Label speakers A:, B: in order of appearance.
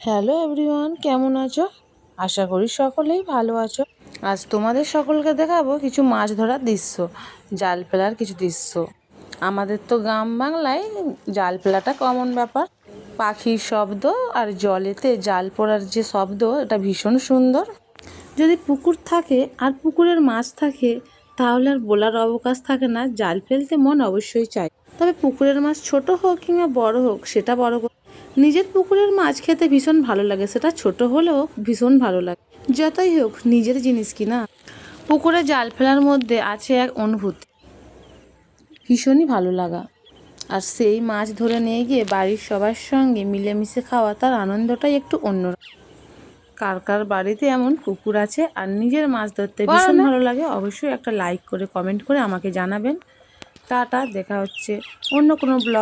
A: Hello everyone, কেমন আছো? আশা করি সকলেই ভালো আছো। আজ তোমাদের সকলকে দেখাবো কিছু মাছ ধরার দৃশ্য, জাল ফেলার কিছু দৃশ্য। আমাদের তো গ্রাম বাংলায় জাল ফেলাটা কমন ব্যাপার। পাখির শব্দ আর জলেতে জাল পড়ার যে শব্দ, এটা ভীষণ সুন্দর। যদি পুকুর থাকে আর পুকুরের মাছ থাকে তাহলে আর বলার অবকাশ থাকে না, জাল ফেলতে মন অবশ্যই চায়। তবে পুকুরের মাছ ছোট হোক কিংবা বড় হোক, সেটা বড় কথা। নিজের পুকুরের মাছ খেতে ভীষণ ভালো লাগে, সেটা ছোট হলেও ভীষণ ভালো লাগে। যতই হোক নিজের জিনিস কি না। পুকুরে জাল ফেলার মধ্যে আছে এক অনুভূতি, ভীষণই ভালো লাগা। আর সেই মাছ ধরে নিয়ে গিয়ে বাড়ির সবার সঙ্গে মিলেমিশে খাওয়া, তার আনন্দটাই একটু অন্য। কার কার বাড়িতে এমন পুকুর আছে আর নিজের মাছ ধরতে ভীষণ ভালো লাগে, অবশ্যই একটা লাইক করে কমেন্ট করে আমাকে জানাবেন। টাটা, দেখা হচ্ছে অন্য কোনো ব্লগ।